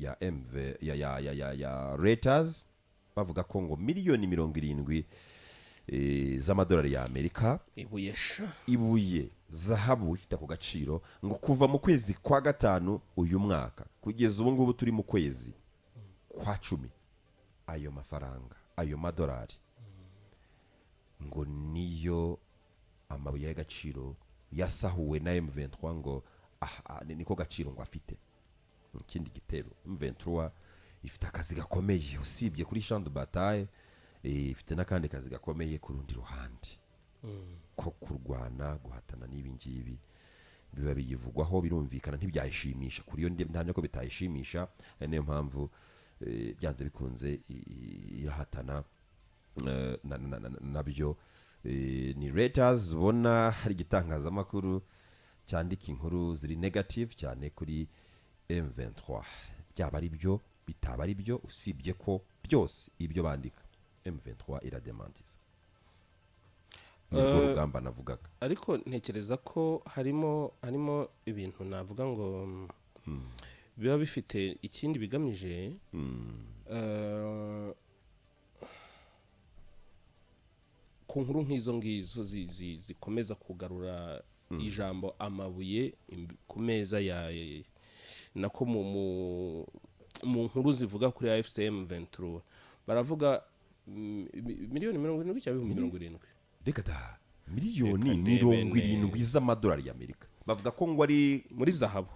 ya MV ya Reuters bavuga ko ngo miliyoni 70 z'amadolari ya Amerika ibuye zahabu ifite ku gaciro ngo kuva mu kwezi kwa gatanu uyu mwaka kugeza ubu ngubu turi mu kwezi kwa 10 ayo mafaranga ayo madolari ngo niyo amabuye y'agaciro yasahuwe na M23 ngo niko gaciro ngo afite ikindi gitero. M23 ifite akazi gakomeye usibye kuri champ de bataille, ifite nakandi kazi gakomeye ku rundi ruhande ko kurwana guhatana n'ibingibi biba biyivugwaho birumvikana ntibyayishimisha kuri yo ndamye ko bitayishimisha, niyo mpamvu byanze bikunze irahatana nabyo. Ni Reuters bona hari gitangazamakuru cyandika inkuru ziri negative cyane kuri M23, byaba ari byo bitaba ari byo, usibye ko byose ibyo bandika M23 irademantiza n'urwo rugamba navugaga. Ariko ntekereza ko harimo ibintu navuga ngo biba bifite ikindi bigamije ku nkuru nk'izo ngizo zikomeza kugarura ijambo amabuye ku meza ya nako mu nkuru zivuga kuri AFCM 23 baravuga miliyoni 70 cyangwa 70 reka da miliyoni 70 z'amadolari y'Amerika bavuga ko ngo ari muri zahabu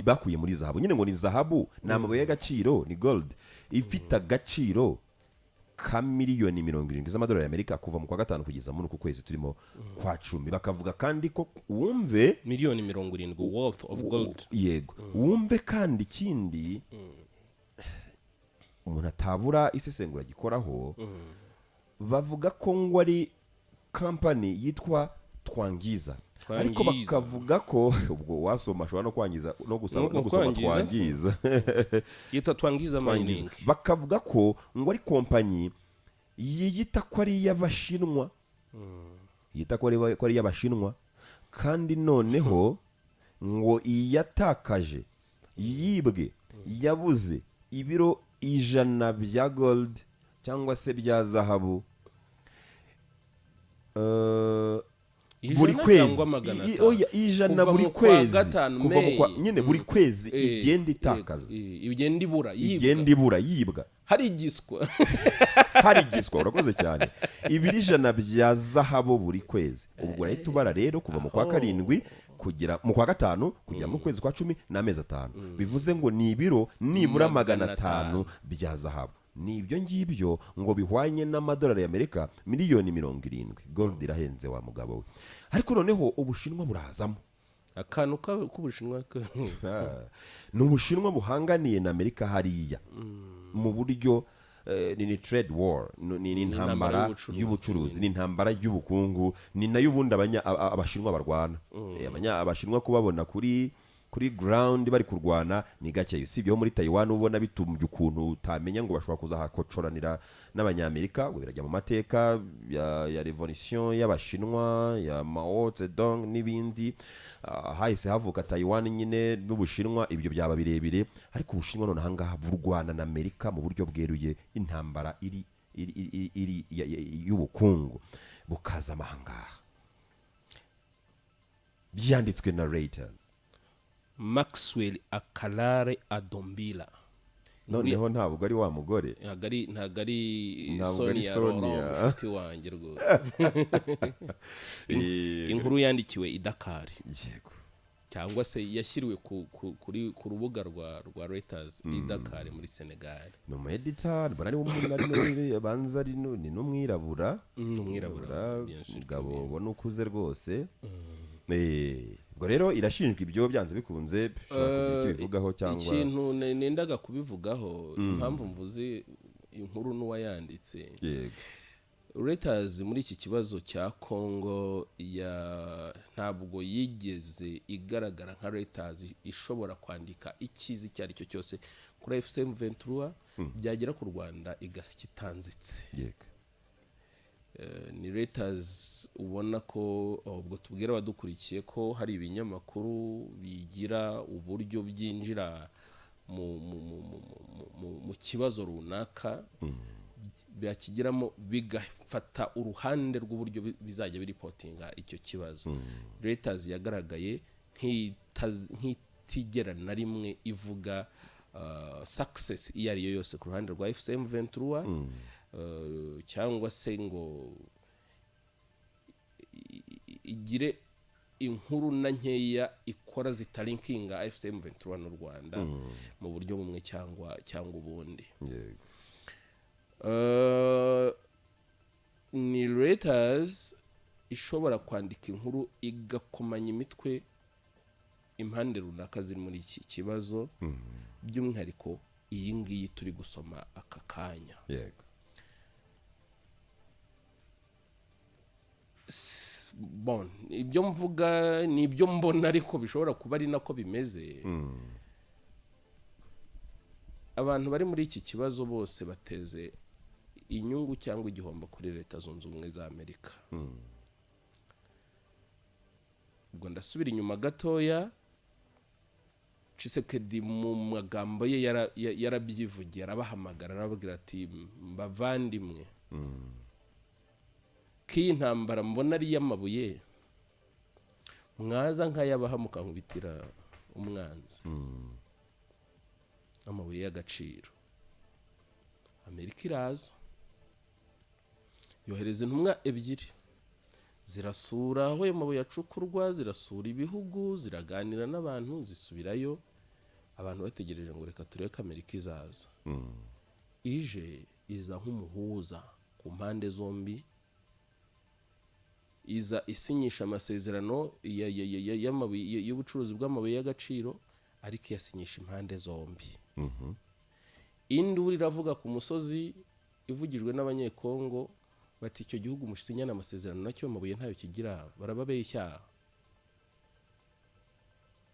bakuye muri zahabu nyine ngo ni zahabu n'amabuye y'agaciro ni gold ifite agaciro ka miliyoni 70 z'amadolari y'Amerika kuva mu kwa gatanu kugeza muri uku kwezi turimo kwa 10. Bakavuga kandi ko wumve miliyoni 70 worth of gold. Yego wumve kandi kindi umuntu atabura isesengura gikoraho bavuga ko ngo ari company yitwa Twangiza, ariko bakavuga ko ubwo wasoma ashobora no kwangiza no gusoma Twangiza yita Twangiza mining. Bakavuga ko ngo ari kompanyi yiyita ko ari y'Abashinwa, yita ko ari y'Abashinwa kandi noneho ngo iyatakaje yibwe yabuze ibiro 100 bya gold cyangwa se bya zahabu buri kwezi. Oya 100 buri kwezi kuva nyine buri kwezi igenda itakaza, igenda ibura yibwa. Hari igiswa urakoze cyane. Ibiri 100 bya zahabu buri kwezi. Ubwo rero bara rero kuva mu kwa 7 kugera mu kwa 5 kugera mu kwezi kwa 10 n'amezi 5 bivuze ngo ni ibiro nibura 500 bya zahabu. Ni ibyo ngibyo ngo bihwanye n'amadolari y'Amerika miliyoni 70. Gold irahenze wa mugabo we. Ariko noneho Ubushinwa burazamo akantu k'Ubushinwa n'Ubushinwa buhanganiye na Amerika hariya mu buryo ni trade war, ni intambara y'ubucuruzi, ni intambara y'ubukungu, ni nayo ubundi Abashinwa barwana. Abashinwa kubabona kuri ground bari kurwana ni gake. Usibye muri Taiwan ubona bitumbye ukuntu utamenya ngo bashobora kuzahakocoranira n'Abanyamerika, ngo birajya mu mateka ya revolution y'Abashinwa ya Mao Zedong n'ibindi. Hahise havuka Taiwan nyine n'Ubushinwa, ibyo byaba birebire. Ariko Ubushinwa none ahangaha burwana na Amerika mu buryo bweruye, intambara iri y'ubukungu bukaza ahangaha. Byanditswe na Reuters. Maxwell Akalare Adombila noneho ntabwo ari wa mugore, ntabwo ari Sonia ufite wanjye rwose. Inkuru yandikiwe i Dakar, yego, cyangwa se yashyiriwe ku rubuga rwa Reuters i Dakar muri Senegal. No mu editor bari muri abanza ari ni n'umwirabura, mugabo ubona ukuze rwose. Ubwo rero irashinjwa ibyo byanze bikunze kugira kibivugaho cyangwa ikintu nendaga kubivugaho. Impamvu mvuze inkuru n'uwayanditse, yego, Reuters muri iki kibazo cya Congo ntabwo yigeze igaragara nka Reuters ishobora kwandika ikizi cyari cyo cyose kuri AFCM 23 byagera ku Rwanda igaskitanzitse. Yego, ni Reuters ubona ko ubwo tubwira abadukurikiye ko hari ibinyamakuru bigira uburyo byinjira mu kibazo runaka byakigiramo bigafata uruhande rw'uburyo bizajya biripotinga icyo kibazo. Reuters yagaragaye nk'itigera na rimwe ivuga success iyo ari yo yose ku ruhande rwa M23 cyangwa se ngo igire inkuru na nkeya ikora zitalinkinga M23 n'u Rwanda mu buryo bumwe cyangwa ubundi. Ni Reuters ishobora kwandika inkuru igakomanya imitwe impande runaka ziri muri iki kibazo, by'umwihariko iyi ngiyi turi gusoma aka kanya. Bon, ibyo mvuga ni ibyo mbona ariko bishobora kuba ari nako bimeze. Abantu bari muri iki kibazo bose bateze inyungu cyangwa igihombo kuri Leta Zunze Ubumwe za Amerika. Ubwo ndasubira inyuma gatoya, Tshisekedi mu magambo ye yarabyivugiye, arabahamagara arababwira ati mbavandimwe, k'iyi ntambara mbona ari y'amabuye mwaza nk'ayabaha mukankubitira umwanzi. Amabuye y'agaciro. Amerika iraza yohereza intumwa ebyiri zirasura aho ayo mabuye acukurwa, zirasura ibihugu, ziraganira n'abantu, zisubirayo. Abantu bategereje ngo reka turebe ko Amerika izaza. Ije iza nk'umuhuza ku mpande zombi, iza isinyisha amasezerano y'ubucuruzi bw'amabuye y'agaciro, ariko yasinyisha impande zombi. Induru iravuga ku musozi ivugijwe n'abanyekongo bati icyo gihugu mushinyana amasezerano nacyo amabuye ntayo kigira, barababeshya.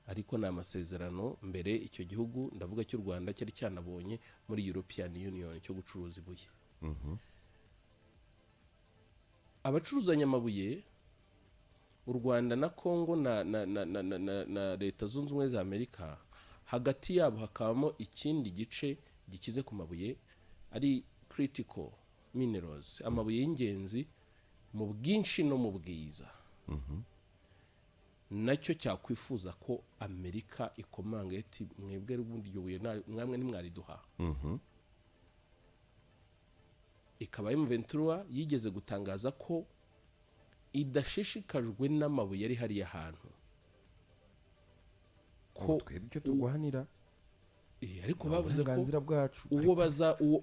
Ariko na amasezerano mbere icyo gihugu, ndavuga cy'u Rwanda, cyari cyanabonye muri European Union cyo gucuruza ibuye. Abacuruzanya amabuye u Rwanda na Kongo na Leta Zunze Ubumwe za Amerika, hagati yabo hakabamo ikindi gice gikize ku mabuye ari critical minerals, amabuye y'ingenzi mu bwinshi no mu bwiza. Nacyo cyakwifuza ko Amerika ikomanga iti mwebwe rubundi iryo buye mwamwe ntimwariduha. Ikaba M23 yigeze gutangaza ko idashishikajwe n'amabuye ari hariya hantu, ko twebwe turwanira. Ariko bavuze ko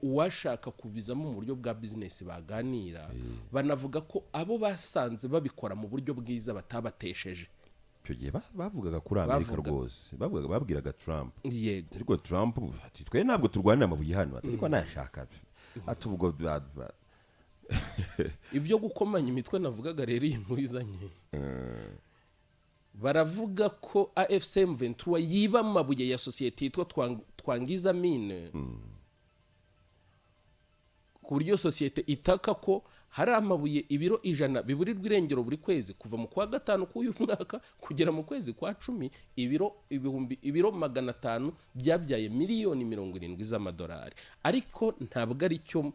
uwashaka kubizamo mu buryo bwa business baganira, banavuga ko abo basanze babikora mu buryo bwiza batabatesheje. Icyo gihe bavugaga kuri Amerika rwose, babwiraga Trump. Ariko Trump ati twe ntabwo turwanira amabuye hano, ariko nashaka ati ubwo ibyo gukomanya imitwe navugaga rero iyi nkuru izanye. Baravuga ko AFC M23 yiba amabuye ya societe yitwa Twangiza Mine, ku buryo societe itaka ko hari amabuye ibiro 100 biburirwa irengero buri kwezi kuva mu kwa gatanu k'uyu mwaka kugera mu kwezi kwa 10, ibiro 500 byabyaye miliyoni 70 z'amadolari. Ariko ntabwo ari cyo,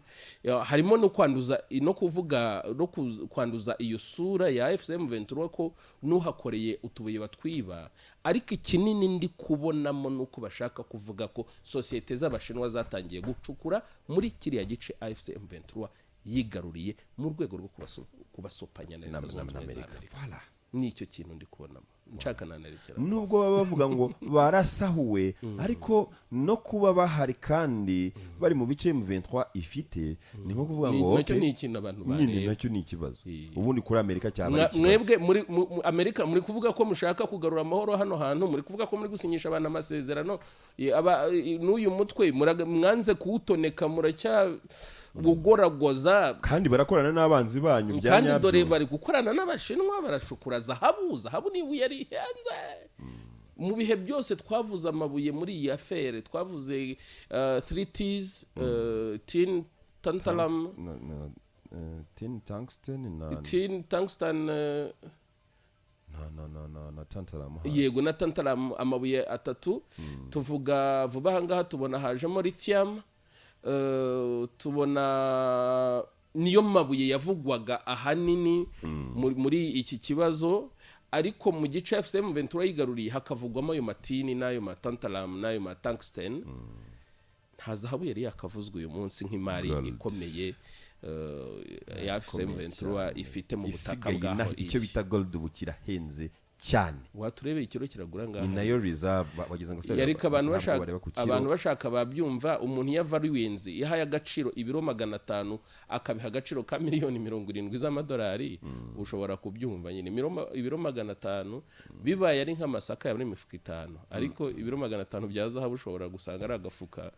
harimo no kwanduza no kuvuga no kwanduza iyo sura ya FCM 23 ko nuhakoreye utubuye batwiba. Ariko ikinini ndi kubonamo nuko bashaka kuvuga ko societe z'abashinwa zatangiye gucukura muri kiriya gice AFCM 23 yigaruriye mu rwego rwo kubasopanya na Leta Zunze Ubumwe za Amerika. Nicyo kintu ndi kubonamo. Nshaka nanerekera. Nubwo baba bavuga ngo barasahuwe, ariko no kuba bahari kandi bari mu bice M23 ifite, ni nko kuvuga ngo nacyo ni ikintu abantu bareba. Nacyo ni ikibazo. Ubundi kuri Amerika cyaba mwebwe muri Amerika muri kuvuga ko mushaka kugarura amahoro hano hantu, muri kuvuga ko muri gusinyisha abana amasezerano, n'uyu mutwe mwanze kuwutoneka muracya gugoragoza, kandi barakorana n'abanzi banyu byanyabyo. Kandi dore bari gukorana n'abashinwa, barashukura zahabu ni ibuye rihenze. Mu bihe byose twavuze amabuye muri iyi affaire, twavuze 3Ts, tin tantalum, tin tungsten na tantalum yego na tantalum amabuye 3 tuvuga vuba hangaha tubona hajemo lithium tubona niyo mabuye yavugwaga ahanini muri iki kibazo ariko mu gice M23 yigaruriye hakavugwamo ayo matini n'ayo matantalum n'ayo matungsten nta zahabu yari yakavuzwe uyu munsi nk'imari ikomeye ya M23 ifite mu butaka bwaho icyo bita gold bukirahenze cyane waturebe ikiro kiragura ngaha ni nayo reserve bageze ngo se yariko abantu bashaka babyumva umuntu yava riwenzi yahaye agaciro ibiro 500 akabiha agaciro ka miliyoni 70 z'amadolari ushobora kubyumva nyine ibiro 500 bibaye ari nk'amasaka ya muri mifuka 5 ariko ibiro 500 bya zahabu ushobora gusanga ari agafuka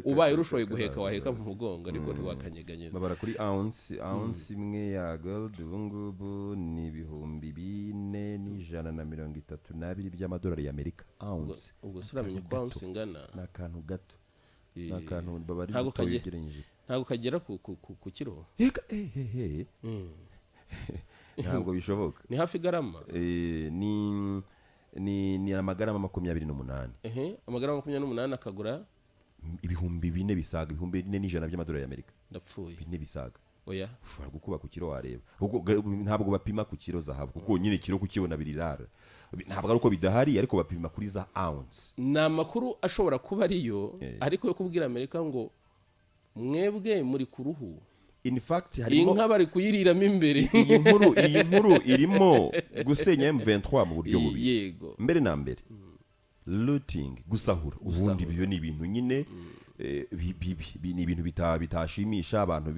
ubaye urushoboye guheka waheka mu mugongo ariko ntiwakanyeganyeza babara kuri ounce imwe ya gold ubungubu ni 4,132 by'amadolari y'Amerika ounce ubwo suramenye ko ounce ingana n'akantu gato n'akantu babari butoyegereje ntabwo kagera ku kiro ntabwo bishoboka ni hafi garama ni amagarama 28 amagarama 28 akagura ibihumbi 4 bisaga ibihumbi 4,100 by'amadolari y'Amerika ndapfuye 4 bisaga oya ushobora gukuba ku kiro wareba ntabwo bapima ku kiro zahabu kuko nyine kiro kukibona birirara ntabwo ari uko bidahari ariko bapima kuri za ounce ni amakuru ashobora kuba ariyo ariko yo kubwira Amerika ngo mwebwe muri ku ruhu in fact harimo inka bari kuyiriramo imbere iyi nkuru irimo gusenya M23 mu buryo bubi yego mbere na mbere looting gusahura ubundi ibyo ni ibintu nyine ni ibintu bitashimisha abantu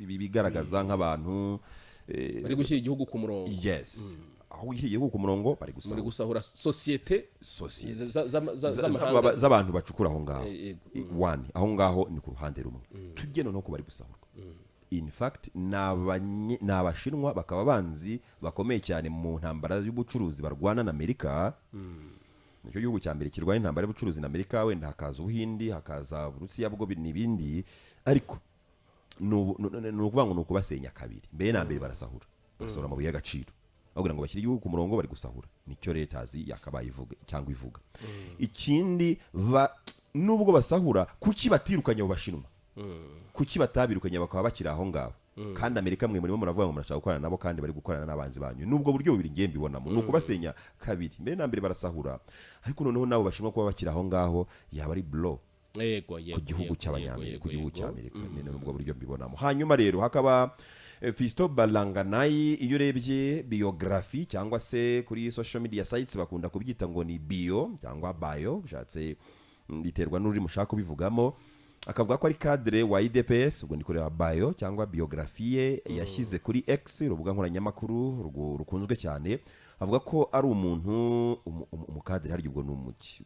bigaragaza nk'abantu bari gushyira igihugu ku murongo yes aho gushyira igihugu ku murongo bari gusahura societe z'abantu bacukura aho ngaho aho ngaho ni ku ruhande rumwe tujye no ko bari gusahura in fact n'abashinwa bakaba banzi bakomeye cyane mu ntambara y'ubucuruzi barwana na Amerika nicyo gihugu cya mbere kirwana intambara y'ubucuruzi na Amerika wenda hakaza Ubuhindi hakaza Burusiya bwo n'ibindi ariko nukuvuga ngo nukubasenya kabiri mbere na mbere barasahura amabuye y'agaciro bagira ngo bashyire igihugu ku murongo bari gusahura nicyo letazi yakabaye ivuga cyangwa ivuga ikindi nubwo basahura kuki batirukanye abo bashinwa kuki batabirukanye bakaba bakira aho ngaho kandi Amerika mwe murimo muravuga ngo murashaka gukorana nabo kandi bari gukorana n'abanzi banyu nubwo buryo bubiri ngiye mbibonamo nuko basenya kabiri mbere na mbere barasahura ariko noneho nabo bashinwa kuba bakira aho ngaho yaba ari blow ku gihugu cy'abanyamerika ku gihugu cy'Amerika nubwo buryo mbibonamo hanyuma rero hakaba Fisto Balanganayi iyo urebye biography cyangwa se kuri social media sites bakunda kubyita ngo ni bio cyangwa bio bishatse biterwa n'uri mushaka kubivugamo akavuga ko ari cadre wa IDPS ubwo ndikorera bio cyangwa biography ye yashyize kuri X rubuga nkoranyammakuru rukunzwe cyane avuga ko ari umuntu umukadre hari ubwo n'umuki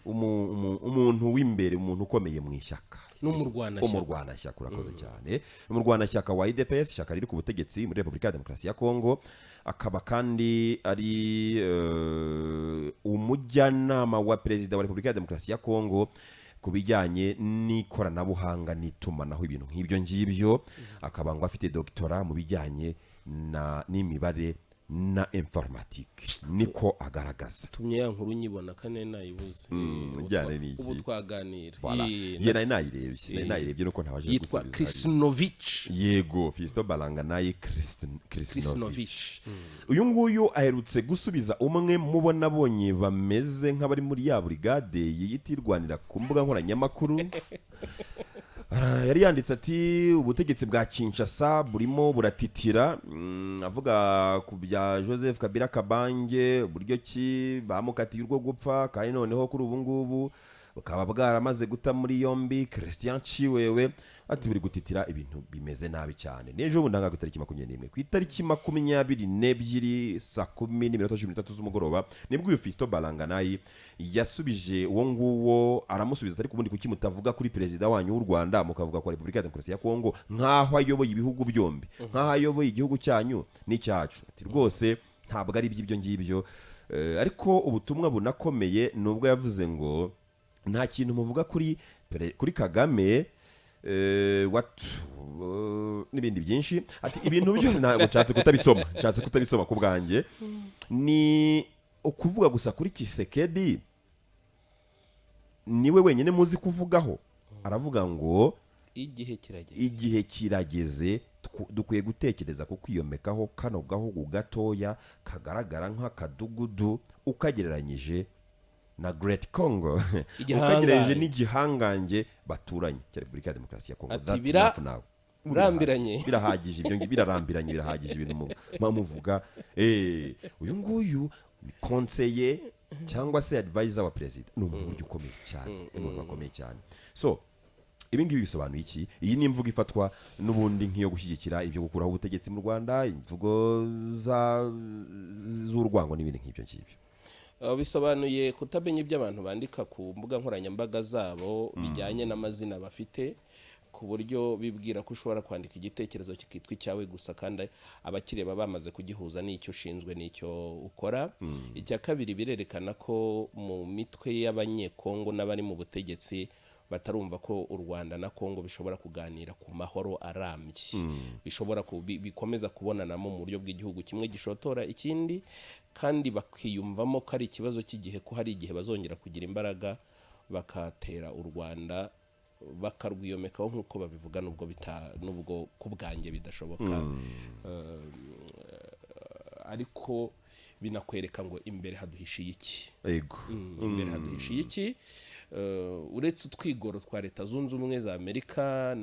umuntu w'imbere umuntu ukomeye mu ishyaka umurwanashyaka urakoze cyane umurwanashyaka wa IDPS ishyaka riri ku butegetsi muri Repubulika ya Demokarasi ya Kongo akaba kandi ari umujyanama wa perezida wa Repubulika ya Demokarasi ya Kongo ku bijyanye n'ikoranabuhanga n'itumanaho ibintu nk'ibyo ngibyo akaba ngo afite doctora mu bijyanye n'imibare na informatique niko agaragaza tumye ya nkuru nyibona kane nayibuze njyane niki ubu twaganira ye nayirebye nuko ntabaje gusubiza yitwa Krishnovich yego Fisto Balanganayi Krishnovich uyu nguyu aherutse gusubiza umwe mubona bonye bameze nk'abari muri ya brigade yiyitirwanira ku mbuga nkoranyammakuru yari yanditse ati ubutegetsi bwa Kinshasa burimo buratitira avuga ku bya Joseph Kabila Kabange buryo ki bamukatiye urwo gupfa kandi noneho kuri ubu ngubu bakaba bwaramaze guta muri yombi Christian Chiwewe ati biri gutitira ibintu bimeze nabi cyane nejo bundanga ku itariki 21 ku itariki 22 saa 10:13 z'umugoroba nibwo uyu Fisto Balanganayi yasubije uwo nguwo aramusubiza atari kubundi kuki mutavuga kuri perezida wanyu w'u Rwanda mukavuga ko Repubulika ya Demokarasi ya Kongo nkaho ayoboye ibihugu byombi nkaho ayoboye igihugu cyanyu n'icyacu ati rwose ntabwo ari iby'ibyo ngibyo ariko ubutumwa bunakomeye nubwo yavuze ngo nta kintu muvuga kuri Kagame n'ibindi byinshi ati ibintu byo ntabwo nshatse kutabisoma ku bwanjye ni ukuvuga gusa kuri Kisekedi niwe wenyine muzi kuvugaho aravuga ngo igihe kirageze dukwiye gutekereza ku kwiyomekaho kano gahugu gatoya kagaragara nk'akadugudu ukagereranyije na Great Congo ukagereranyije n'igihangange baturanye cya Repubulika ya Demokarasi ya Congo birahagije ibyo birahagije ibintu muvuga uyu nguyu konseye cyangwa se advisor wa president ni umuntu ukomeye cyane so ibingibi bisobanuye iki iyi ni imvugo ifatwa n'ubundi nk'iyo gushyigikira ibyo gukuraho ubutegetsi mu Rwanda imvugo z'urwango n'ibindi nk'ibyo ngibyo bisobanuye kutamenya ibyo abantu bandika ku mbuga nkoranyambaga zabo bijyanye n'amazina bafite ku buryo bibwira ko ushobora kwandika igitekerezo kikitwa icyawe gusa kandi abakireba bamaze kugihuza n'icyo ushinzwe n'icyo ukora icya kabiri birerekana ko mu mitwe y'abanyekongo n'abari mu butegetsi batarumva ko u Rwanda na Kongo bishobora kuganira ku mahoro arambye bishobora bikomeza kubonanamo mu buryo bw'igihugu kimwe gishotora ikindi kandi bakiyumvamo ko ari ikibazo cy'igihe ko hari igihe bazongera kugira imbaraga bakatera u Rwanda bakarwiyomekaho nk'uko babivuga nubwo ku bwanjye bidashoboka ariko binakwereka ngo imbere haduhishiye iki imbere haduhishiye iki uretse utwigoro twa Leta Zunze Ubumwe za Amerika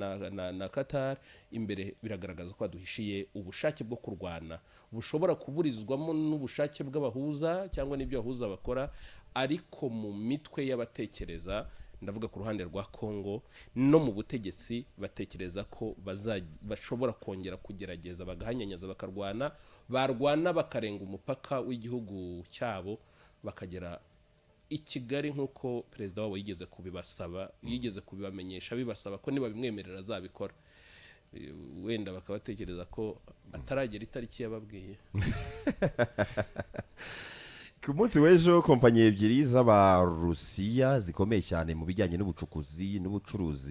na Qatar imbere biragaragaza ko haduhishiye ubushake bwo kurwana bushobora kuburizwamo n'ubushake bw'abahuza cyangwa n'ibyo abahuza bakora ariko mu mitwe y'abatekereza ndavuga ku ruhande rwa Kongo no mu butegetsi batekereza ko bashobora kongera kugerageza bagahanyanyaza bakarwana barwana bakarenga umupaka w'igihugu cyabo bakagera i Kigali nk'uko perezida wabo yigeze kubibamenyesha bibasaba ko niba bimwemerera azabikora wenda bakabatekereza ko ataragera itariki yababwiye ku munsi w'ejo kompanyi ebyiri z'abarusiya zikomeye cyane mu bijyanye n'ubucukuzi n'ubucuruzi